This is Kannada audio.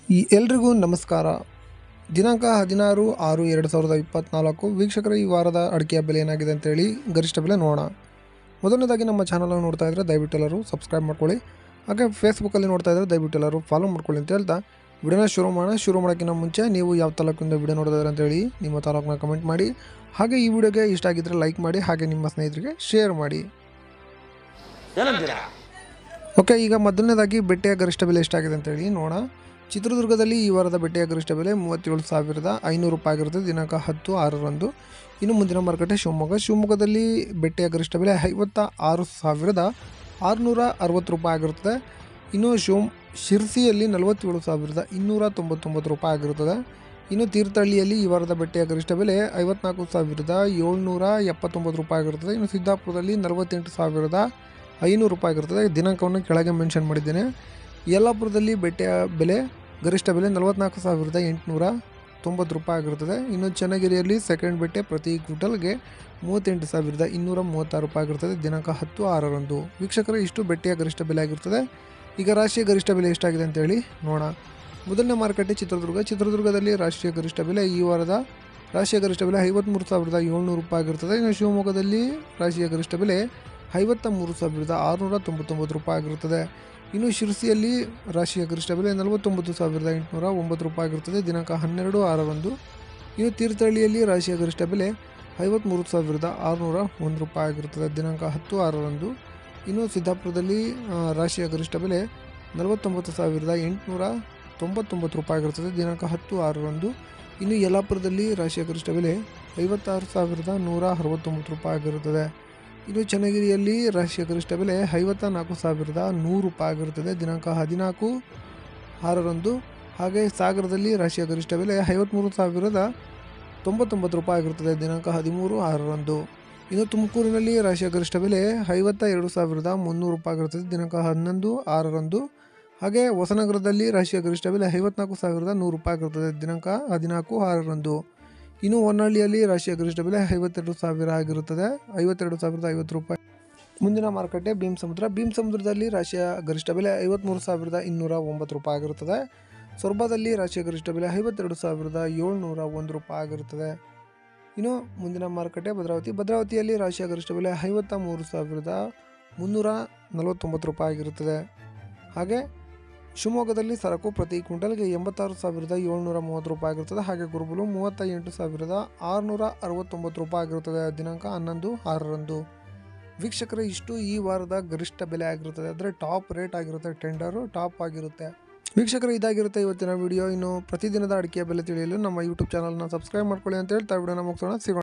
ಎಲ್ರಿಗೂ ನಮಸ್ಕಾರ. ದಿನಾಂಕ 16/6/2024 ವೀಕ್ಷಕರ, ಈ ವಾರದ ಅಡಿಕೆಯ ಬೆಲೆ ಏನಾಗಿದೆ ಅಂತೇಳಿ ಗರಿಷ್ಠ ಬೆಲೆ ನೋಡೋಣ. ಮೊದಲನೇದಾಗಿ ನಮ್ಮ ಚಾನಲನ್ನು ನೋಡ್ತಾ ಇದ್ದರೆ ದಯವಿಟ್ಟು ಎಲ್ಲರೂ ಸಬ್ಸ್ಕ್ರೈಬ್ ಮಾಡ್ಕೊಳ್ಳಿ. ಹಾಗೆ ಫೇಸ್ಬುಕ್ಕಲ್ಲಿ ನೋಡ್ತಾ ಇದ್ದರೆ ದಯವಿಟ್ಟು ಎಲ್ಲರೂ ಫಾಲೋ ಮಾಡ್ಕೊಳ್ಳಿ ಅಂತ ಹೇಳ್ತಾ ವಿಡಿಯೋನ ಶುರು ಮಾಡೋಕ್ಕಿಂತ ಮುಂಚೆ ನೀವು ಯಾವ ತಾಲೂಕಿಂದ ವಿಡಿಯೋ ನೋಡಿದ್ರೆ ಅಂತೇಳಿ ನಿಮ್ಮ ತಾಲೂಕನ್ನ ಕಮೆಂಟ್ ಮಾಡಿ. ಹಾಗೆ ಈ ವಿಡಿಯೋಗೆ ಇಷ್ಟ ಆಗಿದ್ದರೆ ಲೈಕ್ ಮಾಡಿ, ಹಾಗೆ ನಿಮ್ಮ ಸ್ನೇಹಿತರಿಗೆ ಶೇರ್ ಮಾಡಿ. ಓಕೆ, ಈಗ ಮೊದಲನೇದಾಗಿ ಬೆಟ್ಟೆಯ ಗರಿಷ್ಠ ಬೆಲೆ ಎಷ್ಟಾಗಿದೆ ಅಂತೇಳಿ ನೋಡೋಣ. ಚಿತ್ರದುರ್ಗದಲ್ಲಿ ಈ ವಾರದ ಬೆಟ್ಟೆಯ ಗರಿಷ್ಠ ಬೆಲೆ 37,500 ರೂಪಾಯಿ ಆಗಿರುತ್ತೆ ದಿನಾಂಕ 10/6ರಂದು. ಇನ್ನು ಮುಂದಿನ ಮಾರುಕಟ್ಟೆ ಶಿವಮೊಗ್ಗದಲ್ಲಿ ಬೆಟ್ಟೆಯ ಗರಿಷ್ಠ ಬೆಲೆ 56,660 ರೂಪಾಯಿ ಆಗಿರುತ್ತದೆ. ಇನ್ನು ಶಿರ್ಸಿಯಲ್ಲಿ 47,299 ರೂಪಾಯಿ ಆಗಿರುತ್ತದೆ. ಇನ್ನು ತೀರ್ಥಹಳ್ಳಿಯಲ್ಲಿ ಈ ವಾರದ ಬೆಟ್ಟೆಯ ಗರಿಷ್ಠ ಬೆಲೆ 54,779 ರೂಪಾಯಿ ಆಗಿರುತ್ತದೆ. ಇನ್ನು ಸಿದ್ದಾಪುರದಲ್ಲಿ 48,500 ರೂಪಾಯಿ ಆಗಿರುತ್ತದೆ. ದಿನಾಂಕವನ್ನು ಕೆಳಗೆ ಮೆನ್ಷನ್ ಮಾಡಿದ್ದೇನೆ. ಯಲ್ಲಾಪುರದಲ್ಲಿ ಬೆಟ್ಟೆಯ ಬೆಲೆ ಗರಿಷ್ಠ ಬೆಲೆ 44,890 ರೂಪಾಯಿ ಆಗಿರುತ್ತದೆ. ಇನ್ನು ಚನ್ನಗಿರಿಯಲ್ಲಿ ಸೆಕೆಂಡ್ ಬೆಟ್ಟೆ ಪ್ರತಿ ಕ್ವಿಂಟಲ್ಗೆ 38,236 ರೂಪಾಯಿ ಆಗಿರುತ್ತದೆ ದಿನಾಂಕ 10/6ರಂದು. ವೀಕ್ಷಕರೇ, ಇಷ್ಟು ಬೆಟ್ಟೆಯ ಗರಿಷ್ಠ ಬೆಲೆ ಆಗಿರುತ್ತದೆ. ಈಗ ರಾಷ್ಟ್ರೀಯ ಗರಿಷ್ಠ ಬೆಲೆ ಎಷ್ಟಾಗಿದೆ ಅಂತೇಳಿ ನೋಡೋಣ. ಮೊದಲನೇ ಮಾರುಕಟ್ಟೆ ಚಿತ್ರದುರ್ಗದಲ್ಲಿ ರಾಷ್ಟ್ರೀಯ ಗರಿಷ್ಠ ಬೆಲೆ ಈ ವಾರದ ರಾಷ್ಟ್ರೀಯ ಗರಿಷ್ಠ ಬೆಲೆ 53,700 ರೂಪಾಯಿ ಆಗಿರುತ್ತದೆ. ಇನ್ನು ಶಿವಮೊಗ್ಗದಲ್ಲಿ ರಾಷ್ಟ್ರೀಯ ಗರಿಷ್ಠ ಬೆಲೆ 53,699 ರೂಪಾಯಿ ಆಗಿರುತ್ತದೆ. ಇನ್ನು ಶಿರ್ಸಿಯಲ್ಲಿ ರಾಷ್ಟ್ರೀಯ ಗರಿಷ್ಠ ಬೆಲೆ 49,809 ರೂಪಾಯಿ ಆಗಿರುತ್ತದೆ ದಿನಾಂಕ 12/6ರಂದು. ಇನ್ನು ತೀರ್ಥಹಳ್ಳಿಯಲ್ಲಿ ರಾಷ್ಟ್ರೀಯ ಗರಿಷ್ಠ ಬೆಲೆ 53,601 ರೂಪಾಯಿ ಆಗಿರುತ್ತದೆ ದಿನಾಂಕ 10/6ರಂದು. ಇನ್ನು ಸಿದ್ದಾಪುರದಲ್ಲಿ ರಾಷ್ಟ್ರೀಯ ಗರಿಷ್ಠ ಬೆಲೆ 49,899 ರೂಪಾಯಿ ಆಗಿರುತ್ತದೆ ದಿನಾಂಕ 10/6ರಂದು. ಇನ್ನು ಯಲ್ಲಾಪುರದಲ್ಲಿ ರಾಷ್ಟ್ರೀಯ ಗರಿಷ್ಠ ಬೆಲೆ 56,169 ರೂಪಾಯಿ ಆಗಿರುತ್ತದೆ. ಇನ್ನು ಚನ್ನಗಿರಿಯಲ್ಲಿ ರಾಷ್ಟ್ರೀಯ ಗರಿಷ್ಠ ಬೆಲೆ 54,100 ರೂಪಾಯಿ ಆಗಿರುತ್ತದೆ ದಿನಾಂಕ 14/6ರಂದು. ಹಾಗೆ ಸಾಗರದಲ್ಲಿ ರಾಷ್ಟ್ರೀಯ ಗರಿಷ್ಠ ಬೆಲೆ 53,099 ರೂಪಾಯಿ ಆಗಿರುತ್ತದೆ ದಿನಾಂಕ 13/6ರಂದು. ಇನ್ನು ತುಮಕೂರಿನಲ್ಲಿ ರಾಷ್ಟ್ರೀಯ ಗರಿಷ್ಠ ಬೆಲೆ 52,300 ರೂಪಾಯಿ ಆಗಿರುತ್ತದೆ ದಿನಾಂಕ 11/6ರಂದು. ಹಾಗೆ ಹೊಸನಗರದಲ್ಲಿ ರಾಷ್ಟ್ರೀಯ ಗರಿಷ್ಠ ಬೆಲೆ 54,100 ರೂಪಾಯಿ ಆಗಿರುತ್ತದೆ ದಿನಾಂಕ 14/6ರಂದು. ಇನ್ನು ಹೊನ್ನಳ್ಳಿಯಲ್ಲಿ ರಾಷ್ಟ್ರೀಯ ಗರಿಷ್ಠ ಬೆಲೆ 52,000 ಆಗಿರುತ್ತದೆ 52,050 ರೂಪಾಯಿ. ಮುಂದಿನ ಮಾರುಕಟ್ಟೆ ಭೀಮಸಮುದ್ರದಲ್ಲಿ ರಾಷ್ಟ್ರೀಯ ಗರಿಷ್ಠ ಬೆಲೆ 53,209 ರೂಪಾಯಿ ಆಗಿರುತ್ತದೆ. ಸೊರಬದಲ್ಲಿ ರಾಷ್ಟ್ರೀಯ ಗರಿಷ್ಠ ಬೆಲೆ 52,701 ರೂಪಾಯಿ ಆಗಿರುತ್ತದೆ. ಇನ್ನು ಮುಂದಿನ ಮಾರುಕಟ್ಟೆ ಭದ್ರಾವತಿಯಲ್ಲಿ ರಾಷ್ಟ್ರೀಯ ಗರಿಷ್ಠ ಬೆಲೆ 53,349 ರೂಪಾಯಿ ಆಗಿರುತ್ತದೆ. ಹಾಗೆ ಶಿವಮೊಗ್ಗದಲ್ಲಿ ಸರಕು ಪ್ರತಿ ಕ್ವಿಂಟಲ್ಗೆ 86,730 ರೂಪಾಯಿ ಆಗಿರುತ್ತದೆ. ಹಾಗೆ ಗುರುಬಲು 38,669 ರೂಪಾಯಿ ಆಗಿರುತ್ತದೆ ದಿನಾಂಕ 11/6ರಂದು. ವೀಕ್ಷಕರೇ, ಇಷ್ಟು ಈ ವಾರದ ಗರಿಷ್ಠ ಬೆಲೆ ಆಗಿರುತ್ತದೆ. ಅಂದರೆ ಟಾಪ್ ರೇಟ್ ಆಗಿರುತ್ತೆ, ಟೆಂಡರು ಟಾಪ್ ಆಗಿರುತ್ತೆ. ವೀಕ್ಷಕರೇ, ಇದಾಗಿರುತ್ತೆ ಇವತ್ತಿನ ವಿಡಿಯೋ. ಇನ್ನು ಪ್ರತಿದಿನದ ಅಡಿಕೆಯ ಬೆಲೆ ತಿಳಿಯಲು ನಮ್ಮ ಯೂಟ್ಯೂಬ್ ಚಾನಲ್ನ ಸಬ್ಸ್ಕ್ರೈಬ್ ಮಾಡ್ಕೊಳ್ಳಿ ಅಂತ ಹೇಳ್ತಾ ವಿಡಿಯೋನ ಮುಗಿಸೋಣ. ಸಿಗೋಣ.